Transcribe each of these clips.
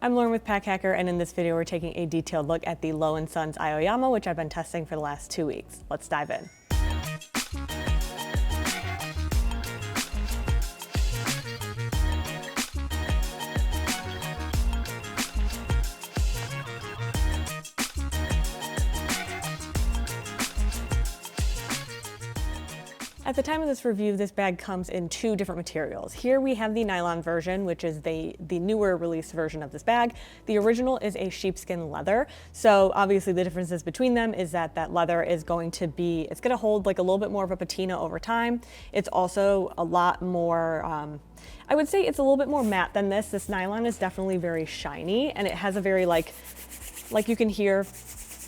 I'm Lauren with Pack Hacker, and in this video we're taking a detailed look at the Lo Sons Aoyama, which I've been testing for the last 2 weeks. Let's dive in. At the time of this review, this bag comes in 2 different materials. Here we have the nylon version, which is the newer released version of this bag. The original is a sheepskin leather. So obviously the differences between them is that leather is going to hold like a little bit more of a patina over time. It's also a lot more, I would say it's a little bit more matte than this. This nylon is definitely very shiny, and it has a very like you can hear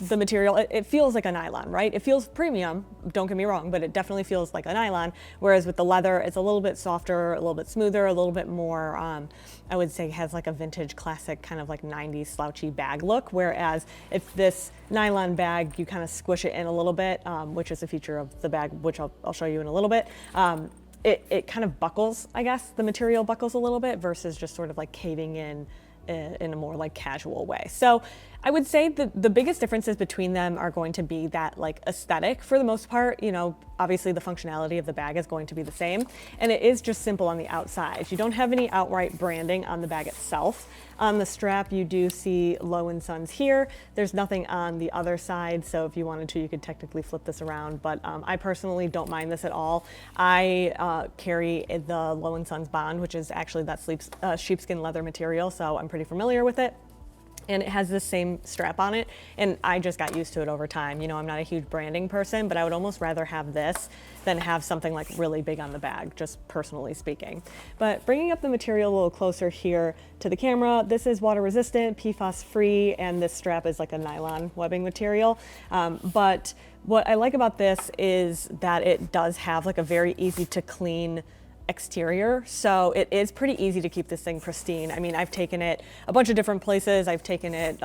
the material, it feels like a nylon, right? It feels premium, don't get me wrong, but it definitely feels like a nylon. Whereas with the leather, it's a little bit softer, a little bit smoother, a little bit more, I would say has like a vintage classic kind of like 90s slouchy bag look. Whereas if this nylon bag, you kind of squish it in a little bit, which is a feature of the bag, which I'll show you in a little bit. It kind of buckles, I guess, the material buckles a little bit versus just sort of like caving in a more like casual way. So I would say that the biggest differences between them are going to be that like aesthetic for the most part. You know, obviously the functionality of the bag is going to be the same, and it is just simple on the outside. You don't have any outright branding on the bag itself. On the strap, you do see Lo Sons here. There's nothing on the other side, so if you wanted to, you could technically flip this around, but I personally don't mind this at all. I carry the Lo Sons Bond, which is actually that sheepskin leather material, so I'm pretty familiar with it. And it has this same strap on it, and I just got used to it over time. You know, I'm not a huge branding person, but I would almost rather have this than have something like really big on the bag, just personally speaking. But bringing up the material a little closer here to the camera, this is water resistant, PFAS free, and this strap is like a nylon webbing material. But what I like about this is that it does have like a very easy to clean exterior, so it is pretty easy to keep this thing pristine. I mean, I've taken it a bunch of different places. I've taken it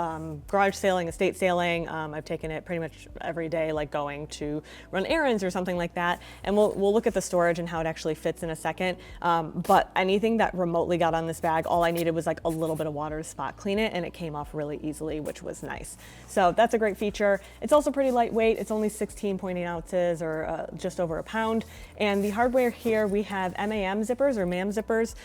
garage sailing, estate sailing. I've taken it pretty much every day, like going to run errands or something like that. And we'll look at the storage and how it actually fits in a second. But anything that remotely got on this bag, all I needed was like a little bit of water to spot clean it, and it came off really easily, which was nice. So that's a great feature. It's also pretty lightweight. It's only 16.8 ounces or just over a pound. And the hardware here, we have MAM zippers or MAM zippers.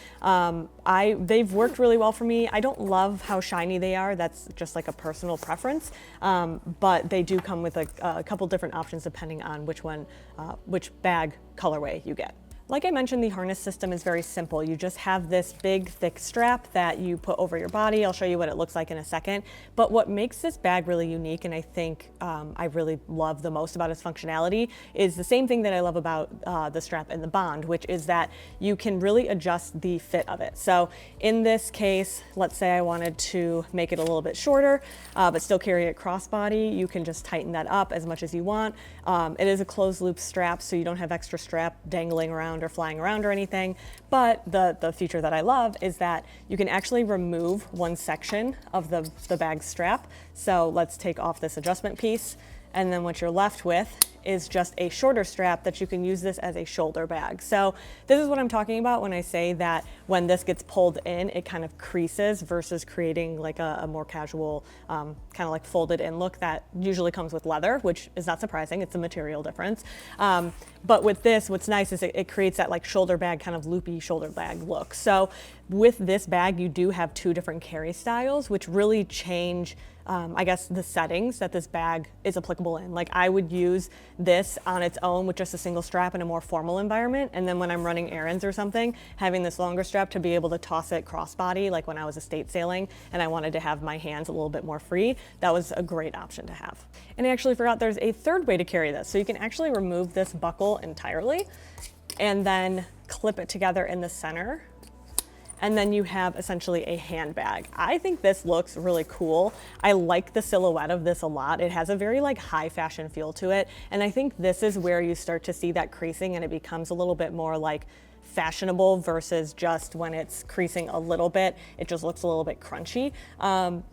They've worked really well for me. I don't love how shiny they are. That's just like a personal preference. But they do come with a couple different options depending on which bag colorway you get. Like I mentioned, the harness system is very simple. You just have this big, thick strap that you put over your body. I'll show you what it looks like in a second. But what makes this bag really unique, and I think I really love the most about its functionality, is the same thing that I love about the strap and the Bond, which is that you can really adjust the fit of it. So in this case, let's say I wanted to make it a little bit shorter, but still carry it crossbody. You can just tighten that up as much as you want. It is a closed loop strap, so you don't have extra strap dangling around or flying around or anything. But the feature that I love is that you can actually remove one section of the bag strap. So let's take off this adjustment piece, and then what you're left with is just a shorter strap that you can use this as a shoulder bag. So this is what I'm talking about when I say that when this gets pulled in, it kind of creases versus creating like a more casual kind of like folded in look that usually comes with leather, which is not surprising. It's a material difference. But with this, what's nice is it creates that like shoulder bag, kind of loopy shoulder bag look. So with this bag, you do have 2 different carry styles, which really change I guess the settings that this bag is applicable in. Like I would use this on its own with just a single strap in a more formal environment, and then when I'm running errands or something, having this longer strap to be able to toss it crossbody, like when I was estate sailing and I wanted to have my hands a little bit more free, that was a great option to have. And I actually forgot there's a third way to carry this. So you can actually remove this buckle entirely and then clip it together in the center, and then you have essentially a handbag. I think this looks really cool. I like the silhouette of this a lot. It has a very like high fashion feel to it, and I think this is where you start to see that creasing and it becomes a little bit more like fashionable versus just when it's creasing a little bit, it just looks a little bit crunchy.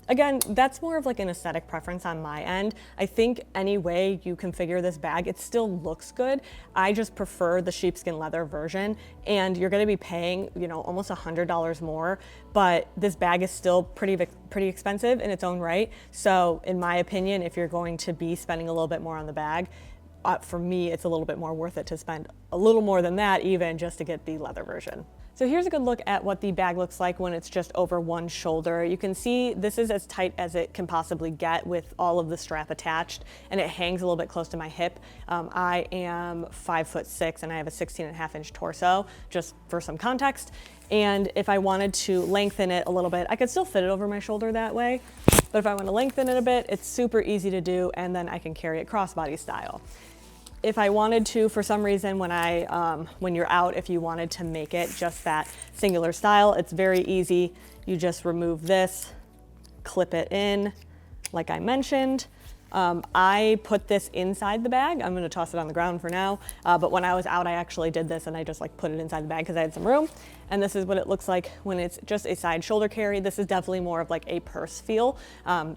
Again, that's more of like an aesthetic preference on my end. I think any way you configure this bag, it still looks good. I just prefer the sheepskin leather version, and you're gonna be paying, you know, almost $100 more, but this bag is still pretty expensive in its own right. So in my opinion, if you're going to be spending a little bit more on the bag, for me, it's a little bit more worth it to spend a little more than that even just to get the leather version. So here's a good look at what the bag looks like when it's just over one shoulder. You can see this is as tight as it can possibly get with all of the strap attached, and it hangs a little bit close to my hip. I am 5'6" and I have a 16.5-inch torso, just for some context. And if I wanted to lengthen it a little bit, I could still fit it over my shoulder that way. But if I want to lengthen it a bit, it's super easy to do, and then I can carry it crossbody style. If I wanted to, for some reason, when you're out, if you wanted to make it just that singular style, it's very easy. You just remove this, clip it in, like I mentioned. I put this inside the bag. I'm gonna toss it on the ground for now. But when I was out, I actually did this and I just like put it inside the bag because I had some room. And this is what it looks like when it's just a side shoulder carry. This is definitely more of like a purse feel.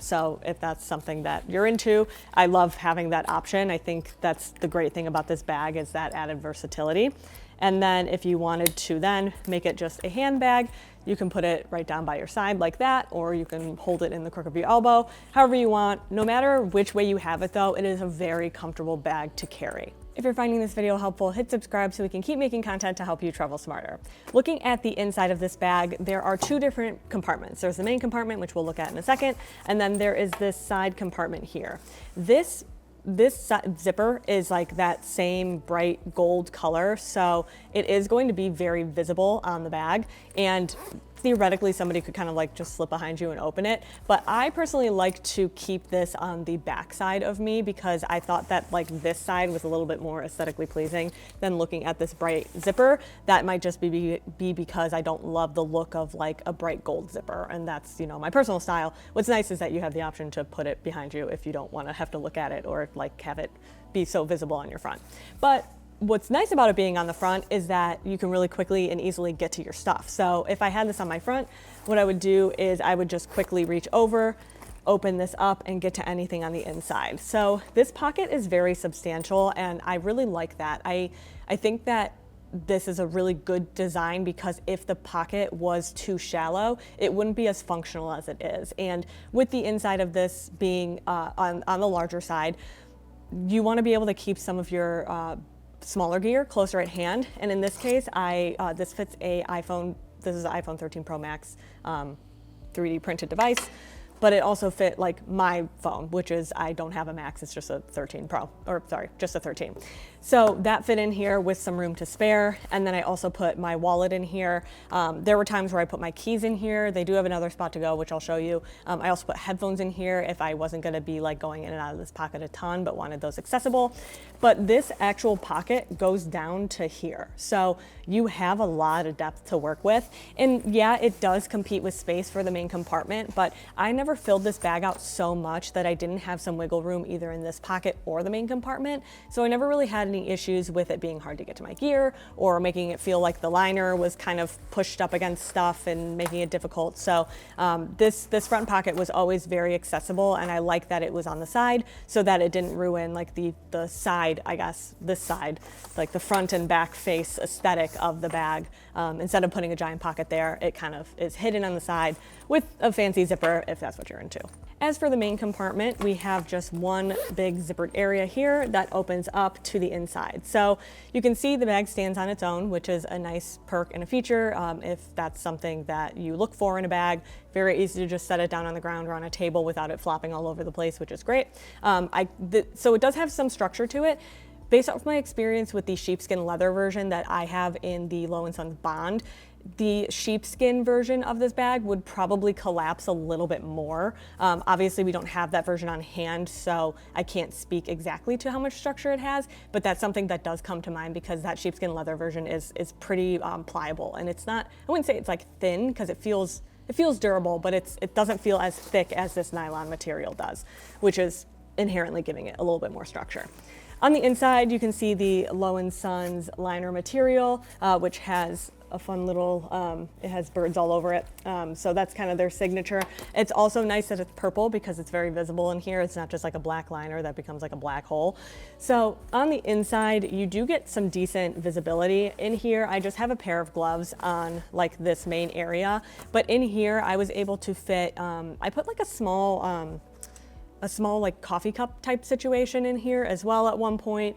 So if that's something that you're into, I love having that option. I think that's the great thing about this bag, is that added versatility. And then if you wanted to then make it just a handbag, you can put it right down by your side like that, or you can hold it in the crook of your elbow, however you want. No matter which way you have it though, it is a very comfortable bag to carry. If you're finding this video helpful, hit subscribe so we can keep making content to help you travel smarter. Looking at the inside of this bag, there are two different compartments. There's the main compartment, which we'll look at in a second, and then there is this side compartment here. This zipper is like that same bright gold color, so it is going to be very visible on the bag, and theoretically somebody could kind of like just slip behind you and open it. But I personally like to keep this on the back side of me because I thought that like this side was a little bit more aesthetically pleasing than looking at this bright zipper. That might just be because I don't love the look of like a bright gold zipper, and that's, you know, my personal style. What's nice is that you have the option to put it behind you if you don't want to have to look at it or like have it be so visible on your front. But what's nice about it being on the front is that you can really quickly and easily get to your stuff. So if I had this on my front, what I would do is I would just quickly reach over, open this up, and get to anything on the inside. So this pocket is very substantial, and I really like that. I think that this is a really good design because if the pocket was too shallow, it wouldn't be as functional as it is. And with the inside of this being on the larger side, you want to be able to keep some of your smaller gear closer at hand, and in this case, this fits a iPhone. This is an iPhone 13 Pro Max 3D printed device, but it also fit like my phone, which is, I don't have a Max, it's just a 13 Pro, or sorry, just a 13. So that fit in here with some room to spare. And then I also put my wallet in here. There were times where I put my keys in here. They do have another spot to go, which I'll show you. I also put headphones in here if I wasn't gonna be like going in and out of this pocket a ton, but wanted those accessible. But this actual pocket goes down to here. So you have a lot of depth to work with. And yeah, it does compete with space for the main compartment, but I never filled this bag out so much that I didn't have some wiggle room either in this pocket or the main compartment. So I never really had any issues with it being hard to get to my gear or making it feel like the liner was kind of pushed up against stuff and making it difficult. So this front pocket was always very accessible, and I like that it was on the side so that it didn't ruin like the side, I guess, this side, like the front and back face aesthetic of the bag. Instead of putting a giant pocket there, it kind of is hidden on the side with a fancy zipper if that's what you're into. As for the main compartment, we have just one big zippered area here that opens up to the inside. So you can see the bag stands on its own, which is a nice perk and a feature if that's something that you look for in a bag. Very easy to just set it down on the ground or on a table without it flopping all over the place, which is great. So it does have some structure to it. Based off my experience with the sheepskin leather version that I have in the Lo Sons Bond, the sheepskin version of this bag would probably collapse a little bit more. Obviously we don't have that version on hand, so I can't speak exactly to how much structure it has, but that's something that does come to mind because that sheepskin leather version is pretty pliable, and it's not, I wouldn't say it's like thin because it feels durable, but it doesn't feel as thick as this nylon material does, which is inherently giving it a little bit more structure. On the inside, you can see the Lo Sons liner material, which has a fun little, it has birds all over it. So that's kind of their signature. It's also nice that it's purple because it's very visible in here. It's not just like a black liner that becomes like a black hole. So on the inside, you do get some decent visibility. In here, I just have a pair of gloves on like this main area. But in here, I was able to fit, I put like a small like coffee cup type situation in here as well at one point.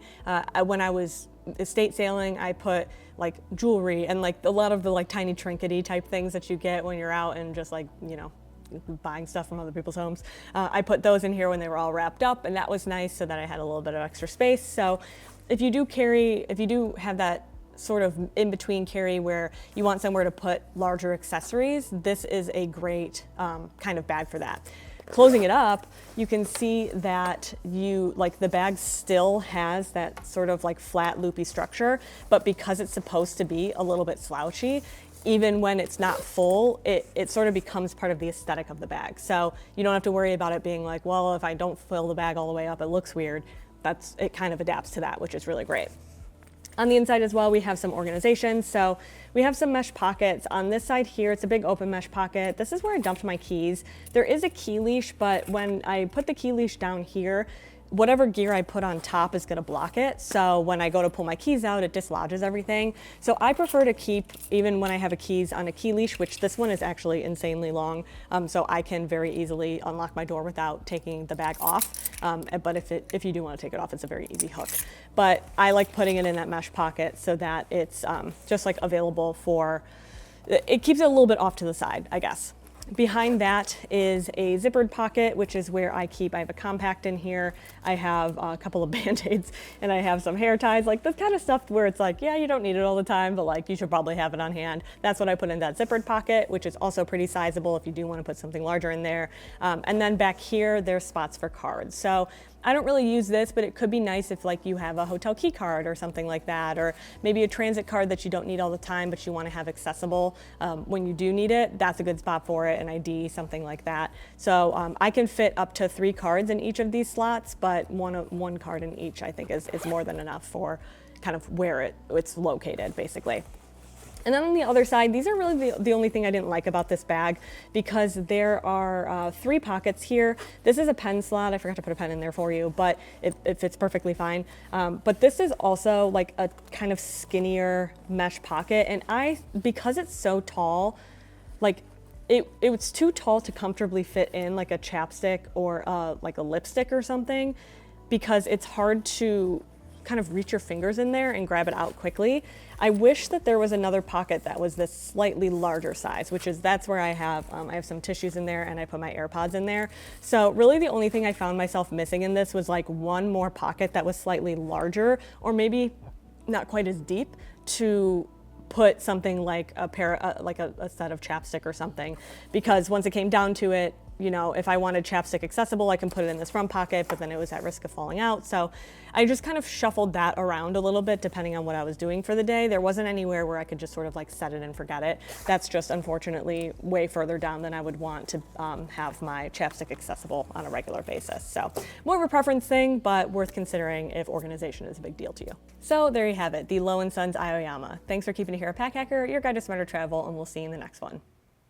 When I was estate sailing, I put like jewelry and like a lot of the like tiny trinkety type things that you get when you're out and just like, you know, buying stuff from other people's homes. I put those in here when they were all wrapped up, and that was nice so that I had a little bit of extra space. So if you do have that sort of in between carry where you want somewhere to put larger accessories, this is a great kind of bag for that. Closing it up, you can see that the bag still has that sort of like flat loopy structure, but because it's supposed to be a little bit slouchy, even when it's not full, it sort of becomes part of the aesthetic of the bag. So you don't have to worry about it being like, well, if I don't fill the bag all the way up, it looks weird. It kind of adapts to that, which is really great. On the inside as well, we have some organization. So we have some mesh pockets. On this side here, it's a big open mesh pocket. This is where I dumped my keys. There is a key leash, but when I put the key leash down here, whatever gear I put on top is gonna block it. So when I go to pull my keys out, it dislodges everything. So I prefer to keep, even when I have keys on a key leash, which this one is actually insanely long, so I can very easily unlock my door without taking the bag off. But if you do wanna take it off, it's a very easy hook. But I like putting it in that mesh pocket so that it's just like available it keeps it a little bit off to the side, I guess. Behind that is a zippered pocket, which is where I have a compact in here. I have a couple of Band-Aids and I have some hair ties, like this kind of stuff where it's like, yeah, you don't need it all the time, but like you should probably have it on hand. That's what I put in that zippered pocket, which is also pretty sizable if you do want to put something larger in there. And then back here, there's spots for cards. So I don't really use this, but it could be nice if like you have a hotel key card or something like that, or maybe a transit card that you don't need all the time, but you want to have accessible when you do need it. That's a good spot for it, an ID, something like that. So I can fit up to 3 cards in each of these slots, but one card in each I think is more than enough for kind of where it's located, basically. And then on the other side, these are really the only thing I didn't like about this bag, because there are 3 pockets here. This is a pen slot. I forgot to put a pen in there for you, but it fits perfectly fine. But this is also like a kind of skinnier mesh pocket. And because it's so tall, like it's too tall to comfortably fit in like a chapstick or like a lipstick or something, because it's hard to kind of reach your fingers in there and grab it out quickly. I wish that there was another pocket that was this slightly larger size, that's where I have some tissues in there and I put my AirPods in there. So really the only thing I found myself missing in this was like one more pocket that was slightly larger, or maybe not quite as deep, to put something like a set of chapstick or something, because once it came down to it, you know, if I wanted chapstick accessible, I can put it in this front pocket, but then it was at risk of falling out. So I just kind of shuffled that around a little bit depending on what I was doing for the day. There wasn't anywhere where I could just sort of like set it and forget it. That's just unfortunately way further down than I would want to have my chapstick accessible on a regular basis. So more of a preference thing, but worth considering if organization is a big deal to you. So there you have it, the Lo Sons Aoyama. Thanks for keeping it here at Pack Hacker, your guide to smarter travel, and we'll see you in the next one.